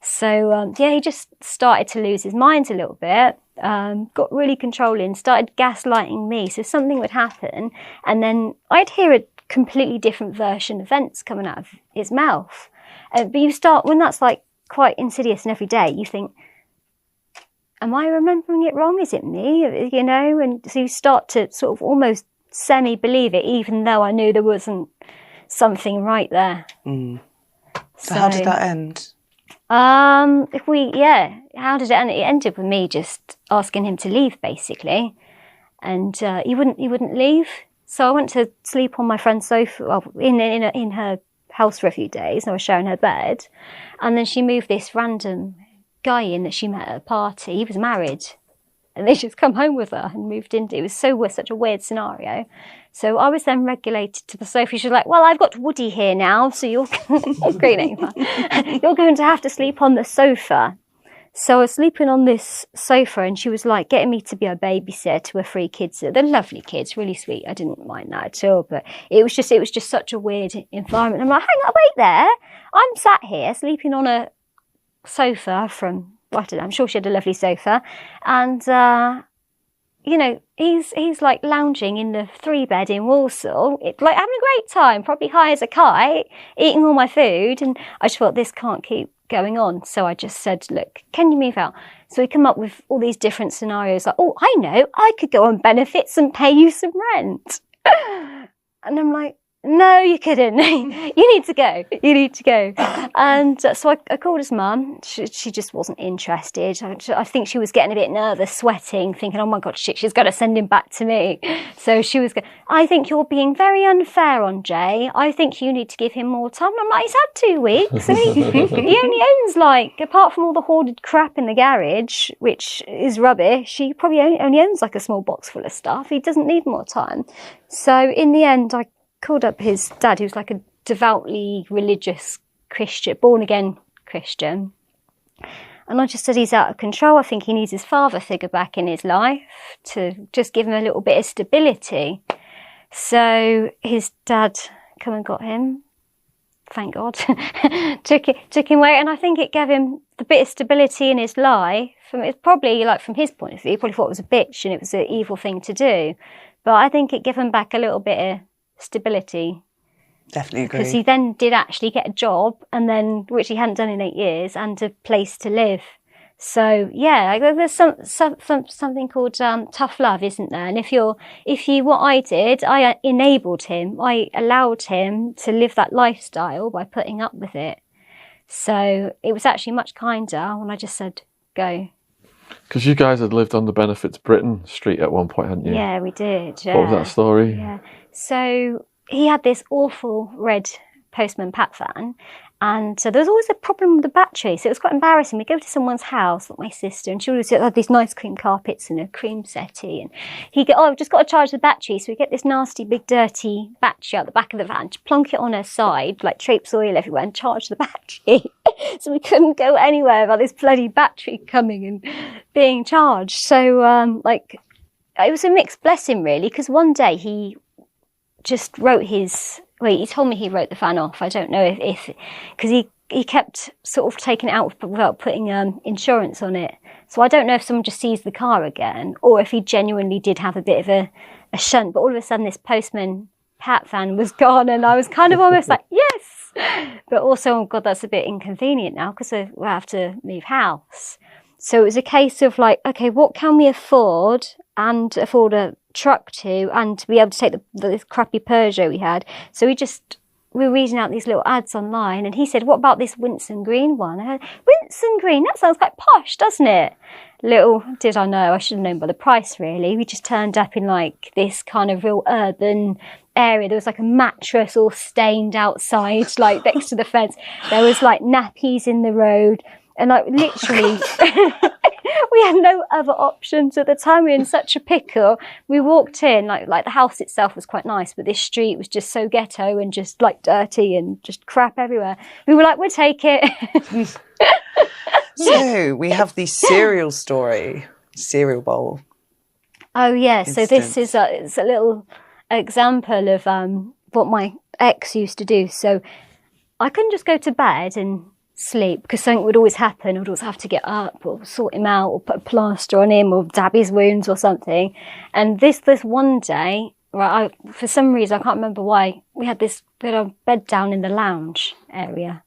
So, he just started to lose his mind a little bit, got really controlling, started gaslighting me. So something would happen, and then I'd hear a completely different version of events coming out of his mouth. But you start, when that's like quite insidious and every day, you think, am I remembering it wrong? Is it me? And so you start to sort of almost semi-believe it, even though I knew there wasn't something right there. So how did that end? How did it end? It ended with me just asking him to leave, basically, and he wouldn't leave. So I went to sleep on my friend's sofa, in her house for a few days. And I was sharing her bed, and then she moved this random guy in that she met at a party. He was married, and they just come home with her and moved into. It was such a weird scenario. So I was then regulated to the sofa. She was like, well, I've got Woody here now, so you're going to have to sleep on the sofa. So I was sleeping on this sofa, and she was like getting me to be a babysitter to her 3 kids. They're lovely kids, really sweet. I didn't mind that at all, but it was just such a weird environment. I'm like, hang on, wait there. I'm sat here sleeping on a sofa from, I don't know, I'm sure she had a lovely sofa, and he's like lounging in the 3-bed in Walsall, like having a great time, probably high as a kite, eating all my food, and I just thought, this can't keep going on. So I just said, look, can you move out? So we come up with all these different scenarios, like, oh, I know, I could go on benefits and pay you some rent. And I'm like, no, you couldn't. You need to go. And so I called his mum. She just wasn't interested. I think she was getting a bit nervous, sweating, thinking, oh my God, shit, she's got to send him back to me. So she was going, I think you're being very unfair on Jay. I think you need to give him more time. And I'm like, he's had 2 weeks. He only owns, like, apart from all the hoarded crap in the garage, which is rubbish, he probably only owns like a small box full of stuff. He doesn't need more time. So in the end, I called up his dad, who's like a devoutly religious Christian, born-again Christian. And I just said, he's out of control. I think he needs his father figure back in his life to just give him a little bit of stability. So his dad come and got him. Thank God. took him away. And I think it gave him the bit of stability in his life. It's probably, like, from his point of view, he probably thought it was a bitch and it was an evil thing to do. But I think it gave him back a little bit of stability. Definitely agree. Because he then did actually get a job, and then, which he hadn't done in 8 years, and a place to live. So yeah, there's something called tough love, isn't there? And what I did, I enabled him, I allowed him to live that lifestyle by putting up with it. So it was actually much kinder when I just said, go. Because you guys had lived on the Benefits Britain Street at one point, hadn't you? Yeah, we did. Yeah. What was that story? Yeah. So he had this awful red Postman Pat van, and so there was always a problem with the battery, so it was quite embarrassing. We'd go to someone's house, like my sister, and she always had these nice cream carpets and a cream settee, and he'd go, I've just got to charge the battery, so we get this nasty big dirty battery out the back of the van, to plonk it on her side, like traipse oil everywhere, and charge the battery. So we couldn't go anywhere without this bloody battery coming and being charged. So it was a mixed blessing, really, because one day he just wrote he told me he wrote the van off. I don't know if because he kept sort of taking it out without putting insurance on it. So I don't know if someone just seized the car again, or if he genuinely did have a bit of a shunt. But all of a sudden, this Postman Pat van was gone, and I was kind of almost like, yes. But also, oh God, that's a bit inconvenient now because we'll have to move house. So it was a case of like, okay, what can we afford, and afford a truck to, and to be able to take this crappy Peugeot we had. So we were reading out these little ads online, and he said, what about this Winson Green one? I heard, Winson Green, that sounds quite posh, doesn't it? Little did I know, I should have known by the price, really. We just turned up in like this kind of real urban area. There was like a mattress all stained outside, like next to the fence. There was like nappies in the road, and like literally we had no other options at the time. We were in such a pickle. We walked in, like the house itself was quite nice, but this street was just so ghetto and just like dirty and just crap everywhere. We were like, we'll take it. So we have the cereal story, cereal bowl. Oh yeah, so this is it's a little example of what my ex used to do. So I couldn't just go to bed and sleep because something would always happen. I would always have to get up or sort him out or put a plaster on him or dab his wounds or something. And this one day, right, for some reason I can't remember why, we had a bed down in the lounge area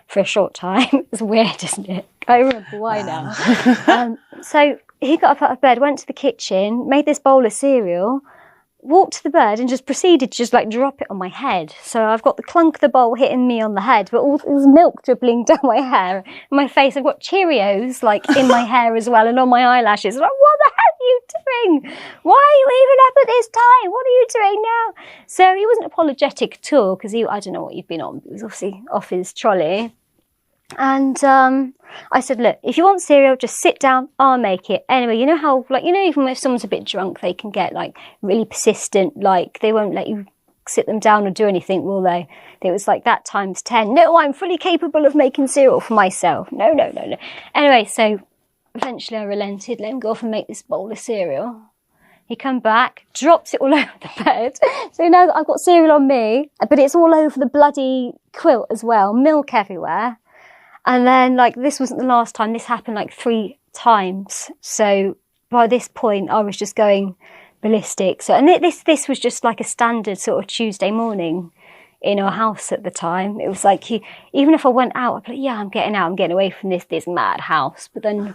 for a short time. It's weird, isn't it? I remember why now. So he got up out of bed, went to the kitchen, made this bowl of cereal, walked to the bed and just proceeded to just like drop it on my head. So I've got the clunk of the bowl hitting me on the head, but all this milk dribbling down my hair, my face. I've got Cheerios like in my hair as well and on my eyelashes. I'm like, what the hell are you doing? Why are you even up at this time? What are you doing now? So he wasn't apologetic at all because I don't know what he'd been on. He was obviously off his trolley. And I said, look, if you want cereal, just sit down, I'll make it. Anyway, you know how, like, you know, even if someone's a bit drunk, they can get, like, really persistent, like, they won't let you sit them down or do anything, will they? It was like that times 10. No, I'm fully capable of making cereal for myself. No. Anyway, so eventually I relented, let him go off and make this bowl of cereal. He come back, drops it all over the bed. So now that I've got cereal on me, but it's all over the bloody quilt as well, milk everywhere. And then, like, this wasn't the last time. This happened, like, 3 times. So by this point, I was just going ballistic. So, and this was just like a standard sort of Tuesday morning in our house at the time. It was like, even if I went out, I'd be like, yeah, I'm getting out. I'm getting away from this mad house. But then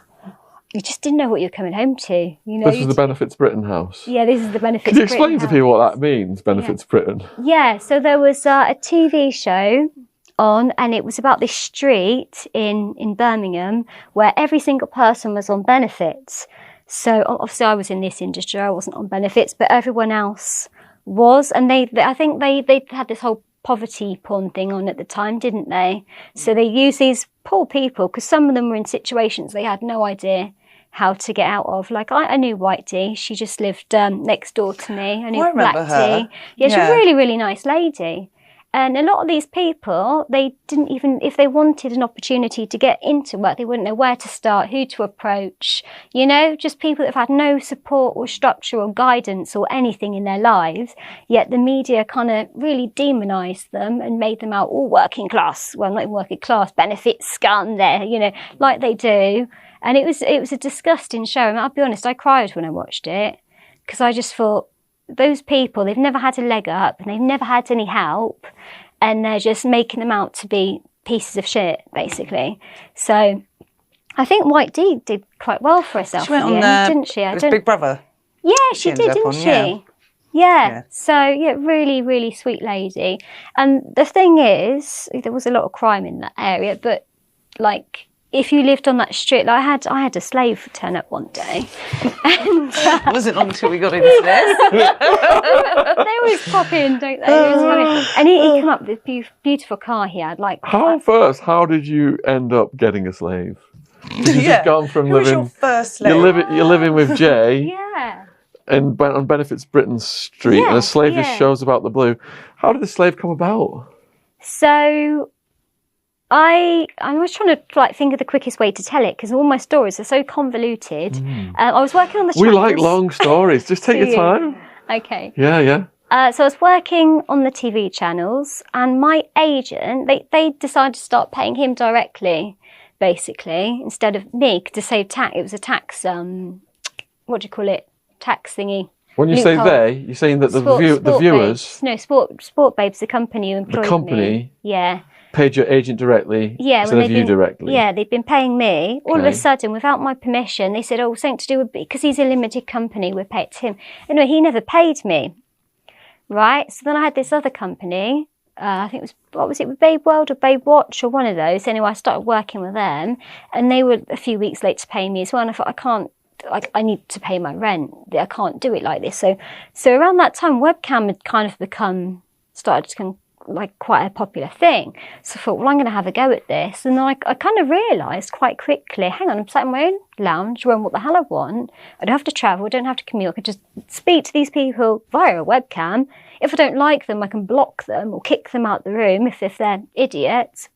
you just didn't know what you were coming home to. You know, this is the Benefits Britain house. Yeah, this is the Benefits Britain. Britain Can you explain to house. people what that means, Benefits Britain? Yeah, so there was a TV show on, and it was about this street in Birmingham where every single person was on benefits. So obviously I was in this industry, I wasn't on benefits, but everyone else was. And I think they had this whole poverty porn thing on at the time, didn't they? So they used these poor people, because some of them were in situations they had no idea how to get out of. Like I knew White D, she just lived next door to me. I knew I remember Black her. D. Yeah, she's a really, really nice lady. And a lot of these people, they didn't even, if they wanted an opportunity to get into work, they wouldn't know where to start, who to approach, you know, just people that have had no support or structure or guidance or anything in their lives. Yet the media kind of really demonised them and made them out all working class, well, not even working class, benefit scum there, you know, like they do. And it was a disgusting show. And I'll be honest, I cried when I watched it because I just thought, those people, they've never had a leg up and they've never had any help, and they're just making them out to be pieces of shit, basically. So I think White D did quite well for herself, she went on there, didn't she? It was Big Brother. Yeah, she did, didn't she? Yeah. So, yeah, really, really sweet lady. And the thing is, there was a lot of crime in that area, but, like, if you lived on that street, like I had a slave turn up one day. And, it wasn't long until we got into this. They always pop in, don't they? And he came up with this beautiful car he had. Like, how did you end up getting a slave? You've just gone from Who was your first slave? You're living with Jay. Yeah. And on Benefits Britain Street, and a slave just shows about the blue. How did the slave come about? So I was trying to think of the quickest way to tell it because all my stories are so convoluted. I was working on the channels. We like long stories. Just take your time. Okay. Yeah. So I was working on the TV channels, and my agent, they decided to start paying him directly, basically, instead of me to save tax. It was a tax, what do you call it? Tax thingy. When you say they, you're saying that the viewers... Babes. No, Sport Babes, the company who employed me. The company? Yeah. Paid your agent directly instead of you directly? Yeah, they've been paying me. All of a sudden, without my permission, they said, something to do with... Because he's a limited company, we're paid to him. Anyway, he never paid me. Right? So then I had this other company... I think it was, what was it, Babe World or Babe Watch or one of those. Anyway, I started working with them, and they were a few weeks late to pay me as well. And I thought, I need to pay my rent. I can't do it like this. So around that time, webcam had kind of started to become like quite a popular thing. So I thought, well, I'm going to have a go at this. And then I kind of realised quite quickly, hang on, I'm sat in my own lounge, doing what the hell I want. I don't have to travel, I don't have to commute. I can just speak to these people via a webcam. If I don't like them, I can block them or kick them out the room if they're idiots.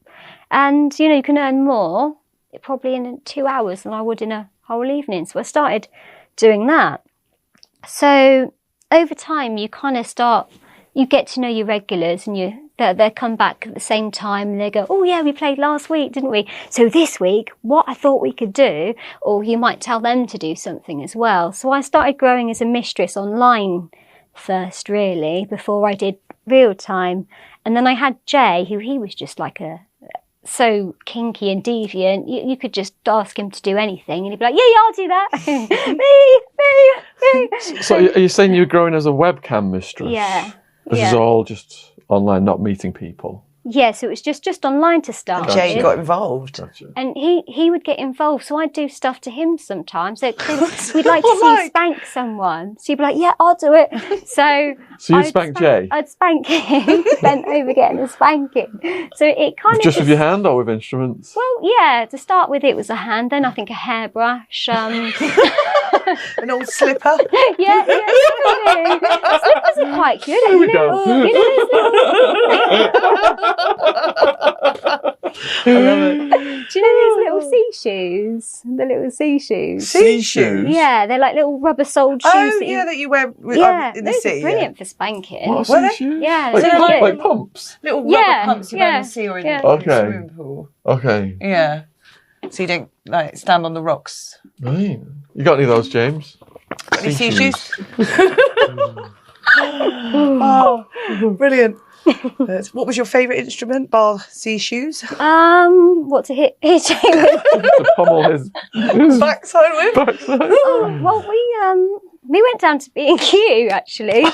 And, you know, you can earn more probably in 2 hours than I would in a whole evening. So I started doing that. So over time, you kind of you get to know your regulars, and they come back at the same time and they go, oh yeah, we played last week, didn't we? So this week, what I thought we could do, or you might tell them to do something as well. So I started growing as a mistress online first, really, before I did real time. And then I had Jay, who he was just like so kinky and deviant. You could just ask him to do anything and he'd be like, yeah, I'll do that. me. So are you saying you're growing as a webcam mistress? Yeah. This is all just online, not meeting people? Yeah, so it was just online to start. And Jay got involved. Gotcha. And he would get involved, so I'd do stuff to him sometimes. So we'd like to see you spank someone. So you'd be like, yeah, I'll do it. So you'd spank Jay? I'd spank him, bent over getting a spanking. So it kind of... Just with your hand or with instruments? Well, yeah, to start with it was a hand, then I think a hairbrush. An old slipper. Yeah. Slippers are quite good, isn't it? I love it. Do you know these little sea shoes? The little sea shoes. Sea shoes? Yeah, they're like little rubber-soled shoes. Oh, that you wear in the sea. Those are brilliant for spanking. What are sea shoes? Yeah. Like pumps? Little rubber pumps you wear in the sea or in the swimming pool. Okay. Yeah. So you don't stand on the rocks. Right. You got any of those, James? Got any sea shoes? Oh, brilliant. What was your favourite instrument, bar sea shoes? What to hit Jay with? To pummel his backside with? Oh, well, we went down to B&Q actually.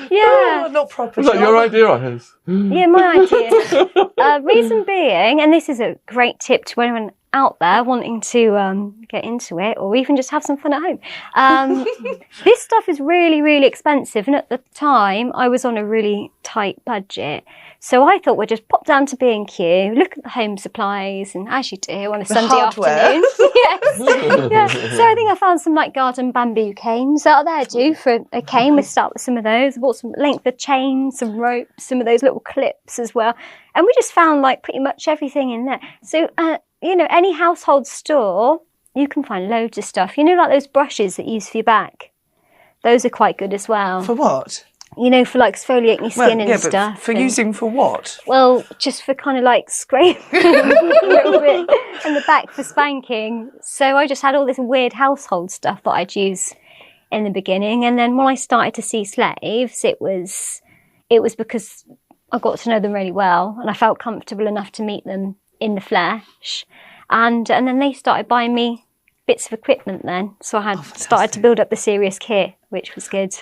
Yeah. Oh, not proper. Was that your idea or his? Yeah, my idea. Reason being, and this is a great tip to anyone out there wanting to get into it, or even just have some fun at home. This stuff is really, really expensive, and at the time I was on a really tight budget, so I thought we'd just pop down to B&Q, look at the home supplies, and as you do on a Sunday afternoon. Yes. Yeah. So I think I found some like garden bamboo canes out there. Do for a cane, we start with some of those. I bought some length of chain, some rope, some of those little clips as well, and we just found like pretty much everything in there. So any household store, you can find loads of stuff. Like those brushes that you use for your back. Those are quite good as well. For what? For like exfoliating your skin and stuff. But for using for what? Well, just for kind of like scraping a little bit in the back for spanking. So I just had all this weird household stuff that I'd use in the beginning. And then when I started to see slaves, it was because I got to know them really well and I felt comfortable enough to meet them in the flesh. And then they started buying me bits of equipment then. So I had started to build up the serious kit, which was good.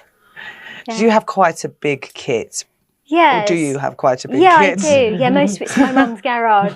Did you have quite a big kit? Yes. Or do you have quite a big kit? Yeah, I do. Yeah, most of it's in my mum's garage.